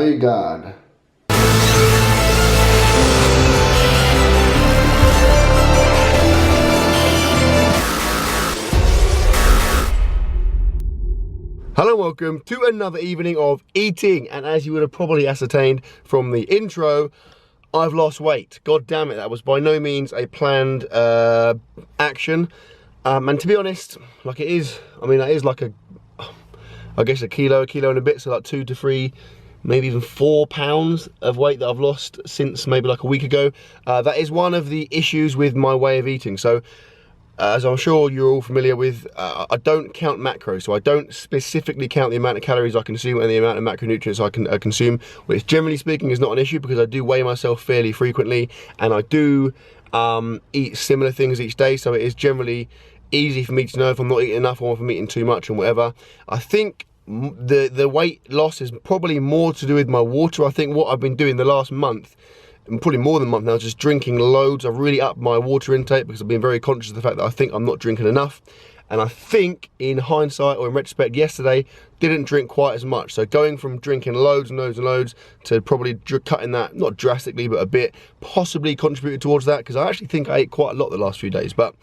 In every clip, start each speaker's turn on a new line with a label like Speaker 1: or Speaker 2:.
Speaker 1: my God. Hello and welcome to another evening of eating, and as you would have probably ascertained from the intro, I've lost weight. God damn it, that was by no means a planned action. And to be honest, like it is, I mean, that is like I guess a kilo and a bit, so like 2 to 3, maybe even 4 pounds of weight that I've lost since maybe like a week ago. That is one of the issues with my way of eating. So, as I'm sure you're all familiar with, I don't count macros, so I don't specifically count the amount of calories I consume and the amount of macronutrients I can consume, which generally speaking is not an issue because I do weigh myself fairly frequently and I do eat similar things each day, so it is generally easy for me to know if I'm not eating enough or if I'm eating too much and whatever. I think the weight loss is probably more to do with my water. I think what I've been doing the last month, and probably more than a month now, just drinking loads. I've really upped my water intake because I've been very conscious of the fact that I think I'm not drinking enough. And I think in hindsight or in retrospect, yesterday didn't drink quite as much. So going from drinking loads and loads and loads to probably cutting that, not drastically, but a bit, possibly contributed towards that, because I actually think I ate quite a lot the last few days. But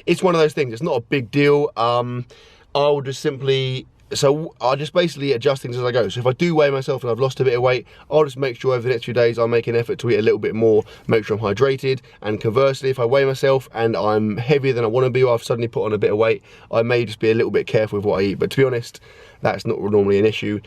Speaker 1: it's one of those things, it's not a big deal. I'll just simply, so I just basically adjust things as I go. So if I do weigh myself and I've lost a bit of weight, I'll just make sure over the next few days I'll make an effort to eat a little bit more, make sure I'm hydrated. And conversely, if I weigh myself and I'm heavier than I want to be, or I've suddenly put on a bit of weight, I may just be a little bit careful with what I eat. But to be honest, that's not normally an issue.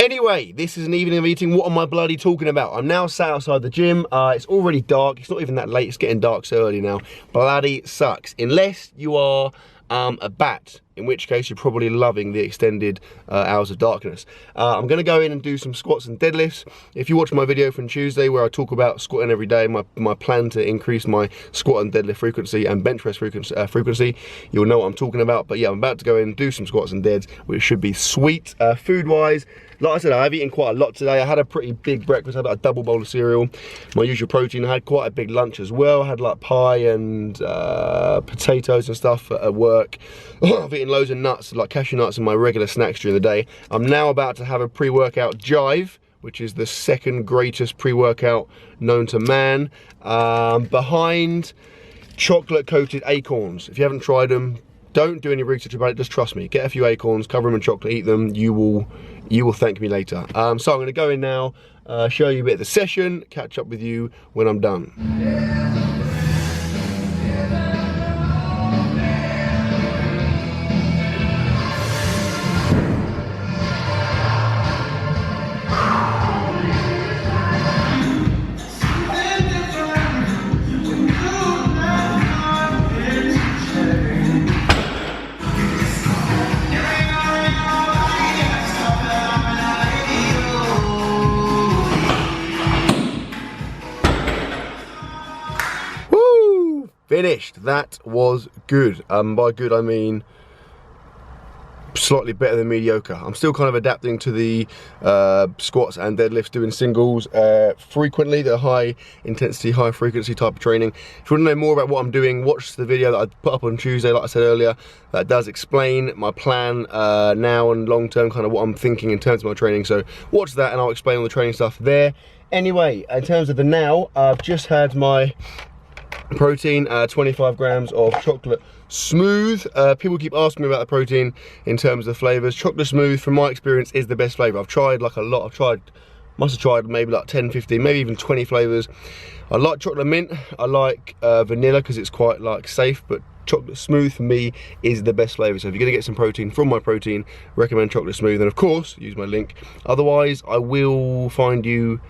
Speaker 1: Anyway, this is an evening of eating. What am I bloody talking about? I'm now sat outside the gym. It's already dark. It's not even that late. It's getting dark so early now. Bloody sucks. Unless you are a bat, in which case you're probably loving the extended hours of darkness. I'm going to go in and do some squats and deadlifts. If you watch my video from Tuesday where I talk about squatting every day, my plan to increase my squat and deadlift frequency and bench press frequency, you'll know what I'm talking about. But yeah, I'm about to go in and do some squats and deads, which should be sweet. Food-wise, like I said, I've eaten quite a lot today. I had a pretty big breakfast. I had like a double bowl of cereal, my usual protein. I had quite a big lunch as well. I had like pie and potatoes and stuff at work. I've eaten loads of nuts, like cashew nuts, and my regular snacks during the day. I'm now about to have a pre-workout Jive, which is the second greatest pre-workout known to man, behind chocolate-coated acorns. If you haven't tried them, don't do any research about it, just trust me. Get a few acorns, cover them in chocolate, eat them, you will thank me later. So I'm gonna go in now, show you a bit of the session, catch up with you when I'm done. Finished. That was good. By good I mean slightly better than mediocre. I'm still kind of adapting to the squats and deadlifts, doing singles frequently, the high intensity, high frequency type of training. If you want to know more about what I'm doing, watch the video that I put up on Tuesday, like I said earlier. That does explain my plan now and long term, kind of what I'm thinking in terms of my training. So watch that and I'll explain all the training stuff there. Anyway, in terms of the now, I've just had my protein, 25 grams of chocolate smooth. People keep asking me about the protein in terms of flavors. Chocolate smooth, from my experience, is the best flavor. I've tried like a lot. Must have tried maybe like 10, 15, maybe even 20 flavors. I like chocolate mint. I like vanilla because it's quite like safe, but chocolate smooth for me is the best flavor. So if you're gonna get some protein from my protein, recommend chocolate smooth, and of course use my link. Otherwise I will find you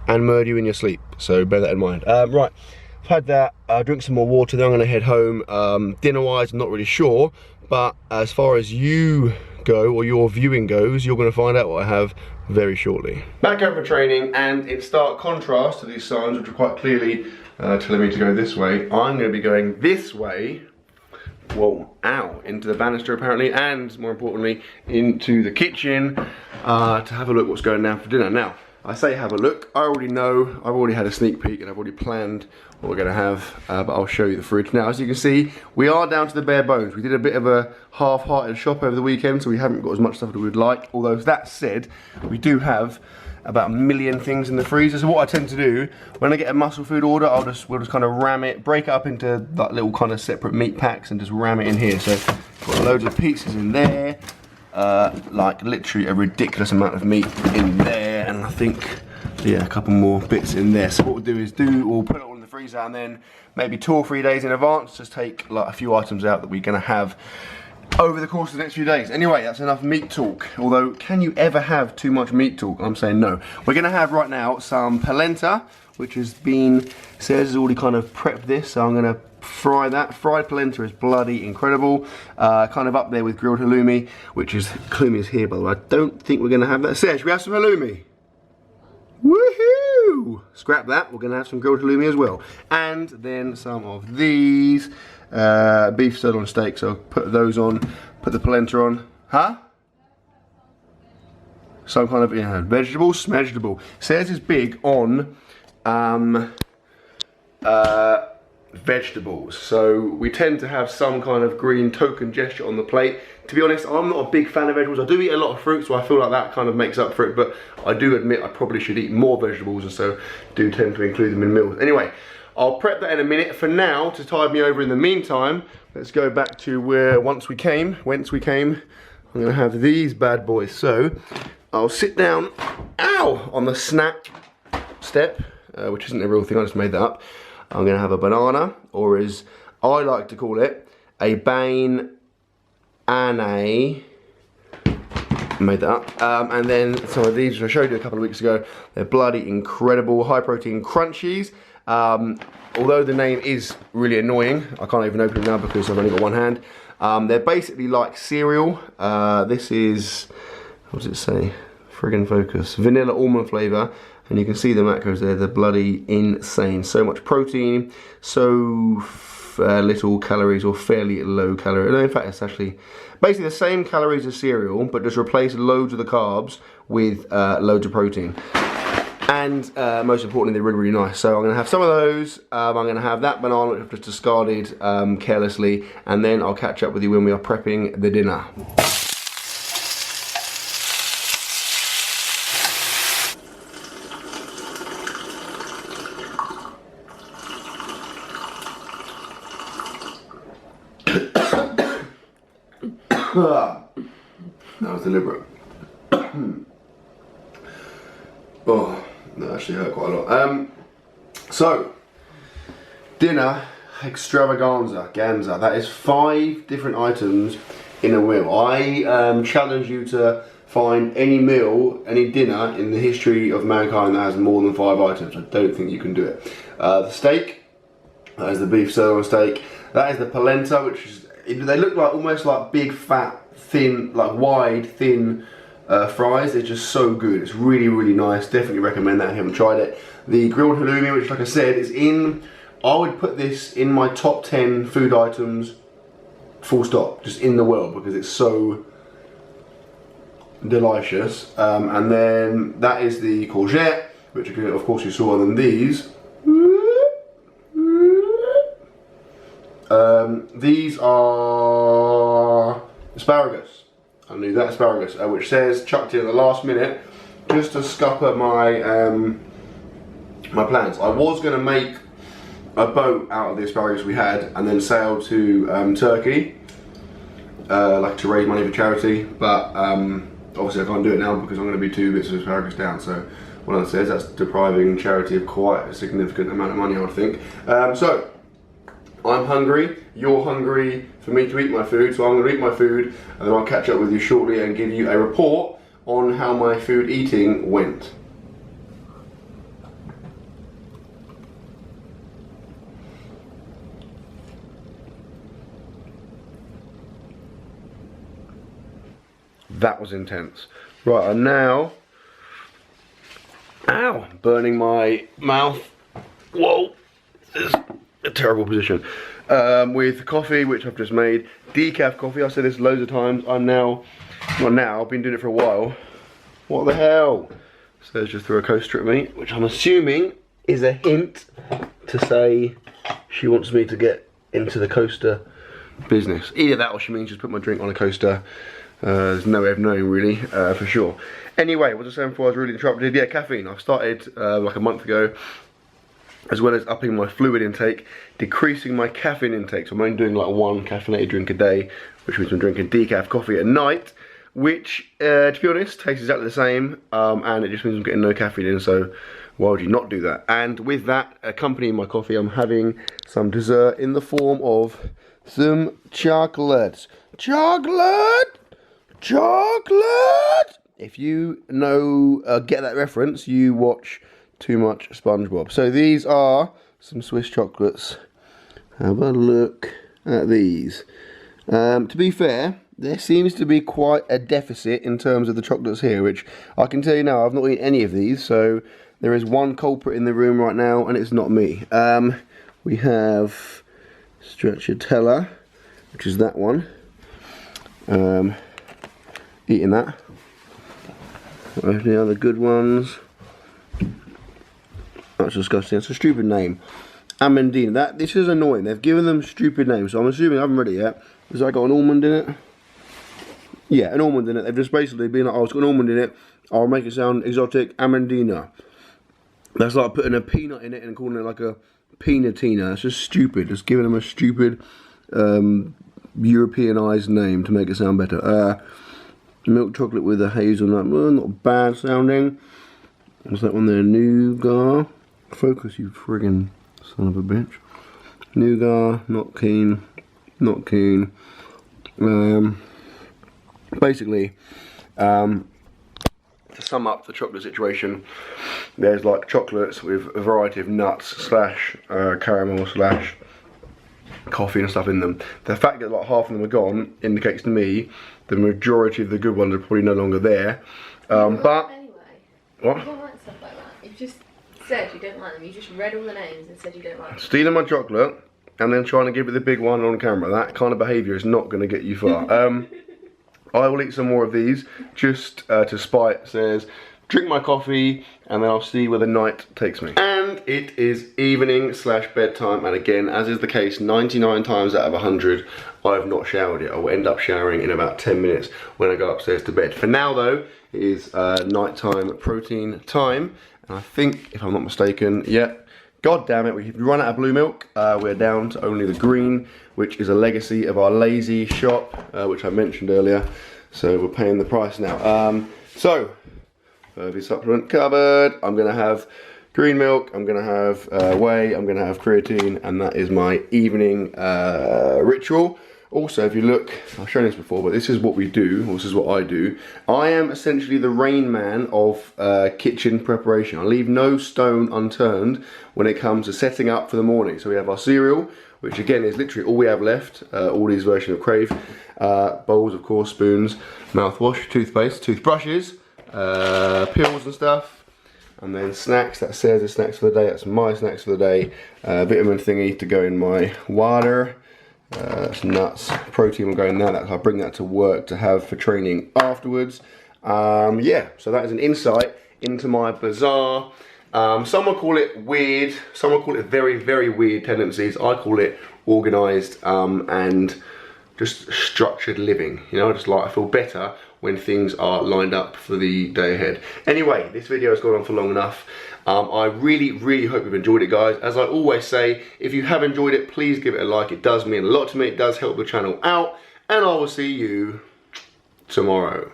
Speaker 1: and murder you in your sleep, so bear that in mind. Right, I've had that, drink some more water, then I'm gonna head home. Dinner wise, I'm not really sure, but as far as you go, or your viewing goes, you're gonna find out what I have very shortly. Back home for training, and in stark contrast to these signs, which are quite clearly telling me to go this way, I'm gonna be going this way, well, into the banister apparently, and more importantly, into the kitchen to have a look what's going down for dinner. Now, I say have a look, I already know, I've already had a sneak peek and I've already planned what we're gonna have, but I'll show you the fridge. Now, as you can see, we are down to the bare bones. We did a bit of a half-hearted shop over the weekend, so we haven't got as much stuff as we'd like. Although, that said, we do have about a million things in the freezer. So what I tend to do, when I get a muscle food order, we'll just kind of ram it, break it up into like little kind of separate meat packs and just ram it in here. So got loads of pizzas in there, like literally a ridiculous amount of meat in there, and I think, yeah, a couple more bits in there. So what we'll do is we'll put it all in the freezer, and then maybe 2 or 3 days in advance, just take like a few items out that we're gonna have over the course of the next few days. Anyway, that's enough meat talk. Although, can you ever have too much meat talk? I'm saying no. We're gonna have right now some polenta, which has been, Sarah's has already kind of prepped this, so I'm gonna fry that. Fried polenta is bloody incredible. Kind of up there with grilled halloumi, halloumi is here by the way. I don't think we're gonna have that. Sarah, should we have some halloumi? Woohoo! Scrap that, we're gonna have some grilled halloumi as well. And then some of these beef sirloin steak, so put those on, put the polenta on. Huh? Some kind of, yeah, vegetable, smageable. Sarah's is big on vegetables, so we tend to have some kind of green token gesture on the plate. To be honest, I'm not a big fan of vegetables. I do eat a lot of fruit, so I feel like that kind of makes up for it, but I do admit I probably should eat more vegetables, and so do tend to include them in meals. Anyway, I'll prep that in a minute. For now, to tide me over in the meantime, let's go back to whence we came. I'm gonna have these bad boys. So I'll sit down, ow, on the snap step, which isn't a real thing, I just made that up. I'm gonna have a banana, or as I like to call it, a bane and a, made that up. And then some of these, which I showed you a couple of weeks ago, they're bloody incredible, high protein crunchies. Although the name is really annoying, I can't even open it now because I've only got one hand. They're basically like cereal. This is, what does it say? Friggin' focus. Vanilla almond flavour. And you can see the macros there, they're bloody insane. So much protein, so little calories, or fairly low calorie. No, in fact, it's actually basically the same calories as cereal, but just replace loads of the carbs with loads of protein. And most importantly, they're really, really nice. So I'm gonna have some of those. I'm gonna have that banana, which I've just discarded carelessly, and then I'll catch up with you when we are prepping the dinner. That was deliberate. Oh, that actually hurt quite a lot. So, dinner extravaganza, Ganza. That is 5 different items in a meal. I challenge you to find any meal, any dinner in the history of mankind that has more than 5 items. I don't think you can do it. The steak, that is the beef sirloin steak. That is the polenta, which is, they look like almost like big, fat, thin, like wide, thin fries. They're just so good. It's really, really nice. Definitely recommend that if you haven't tried it. The grilled halloumi, which like I said, is in, I would put this in my top 10 food items, full stop, just in the world, because it's so delicious. And then that is the courgette, which of course you saw on these. These are asparagus. I knew that, asparagus, which says chucked in at the last minute just to scupper my my plans. I was going to make a boat out of the asparagus we had and then sail to Turkey, like to raise money for charity, but obviously I can't do it now because I'm going to be 2 bits of asparagus down. So what that says, that's depriving charity of quite a significant amount of money, I would think. So I'm hungry, you're hungry for me to eat my food, so I'm going to eat my food and then I'll catch up with you shortly and give you a report on how my food eating went. That was intense. Right, I'm now, ow, burning my mouth. Whoa, this is a terrible position. With coffee, which I've just made, decaf coffee. I've said this loads of times. I'm now, well now, I've been doing it for a while. What the hell? So there's just threw a coaster at me, which I'm assuming is a hint to say she wants me to get into the coaster business. Either that or she means just put my drink on a coaster There's no way of knowing really, for sure. Anyway, what was I saying before I was really interrupted? Yeah, caffeine. I've started like a month ago, as well as upping my fluid intake, decreasing my caffeine intake. So I'm only doing like 1 caffeinated drink a day, which means I'm drinking decaf coffee at night, which, to be honest, tastes exactly the same, and it just means I'm getting no caffeine in, so why would you not do that? And with that, accompanying my coffee, I'm having some dessert in the form of some chocolate. Chocolate! Chocolate! If you know, get that reference, you watch too much SpongeBob. So these are some Swiss chocolates. Have a look at these. To be fair, there seems to be quite a deficit in terms of the chocolates here, which I can tell you now, I've not eaten any of these, so there is one culprit in the room right now, and it's not me. We have stracciatella, which is that one. Eating that. Any other good ones? That's disgusting. It's a stupid name. Amandina. This is annoying. They've given them stupid names, so I'm assuming I haven't read it yet. Has that got an almond in it? Yeah, an almond in it. They've just basically been like, oh, it's got an almond in it. I'll make it sound exotic. Amandina. That's like putting a peanut in it and calling it like a peanatina. It's just stupid. Just giving them a stupid Europeanized name to make it sound better. Milk chocolate with a hazelnut. Well, not bad sounding. What's that one there? Nougat. Focus, you friggin' son of a bitch. Nougat. Not keen. Not keen. Basically, to sum up the chocolate situation, there's like chocolates with a variety of nuts slash caramel slash coffee and stuff in them. The fact that like half of them are gone indicates to me the majority of the good ones are probably no longer there. But
Speaker 2: anyway,
Speaker 1: what?
Speaker 2: You don't like stuff like that. You've just said you don't like them. You just read all the names and said you don't like them.
Speaker 1: Stealing my chocolate and then trying to give it the big one on camera. That kind of behaviour is not going to get you far. I will eat some more of these just to spite. It says, drink my coffee and then I'll see where the night takes me. And it is evening slash bedtime, and again, as is the case 99 times out of 100, I have not showered yet. I will end up showering in about 10 minutes when I go upstairs to bed. For now though, it is nighttime protein time, and I think, if I'm not mistaken, yeah, god damn it, we've run out of blue milk. We're down to only the green, which is a legacy of our lazy shop, which I mentioned earlier. So we're paying the price now. The supplement cupboard. I'm gonna have green milk, I'm gonna have whey, I'm gonna have creatine, and that is my evening ritual. Also, if you look, I've shown this before, but this is what we do, or this is what I do. I am essentially the Rain Man of kitchen preparation. I leave no stone unturned when it comes to setting up for the morning. So we have our cereal, which again is literally all we have left, all these versions of Crave. Bowls, of course, spoons, mouthwash, toothpaste, toothbrushes, pills and stuff. And then snacks, that's Sarah's snacks for the day, that's my snacks for the day. Vitamin thingy to go in my water. Some nuts, protein will go in there. I'll bring that to work to have for training afterwards. Yeah, so that is an insight into my bizarre, some will call it weird, some will call it very, very weird tendencies. I call it organised and just structured living. You know, I feel better when things are lined up for the day ahead. Anyway, this video has gone on for long enough. I really, really hope you've enjoyed it, guys. As I always say, if you have enjoyed it, please give it a like. It does mean a lot to me. It does help the channel out. And I will see you tomorrow.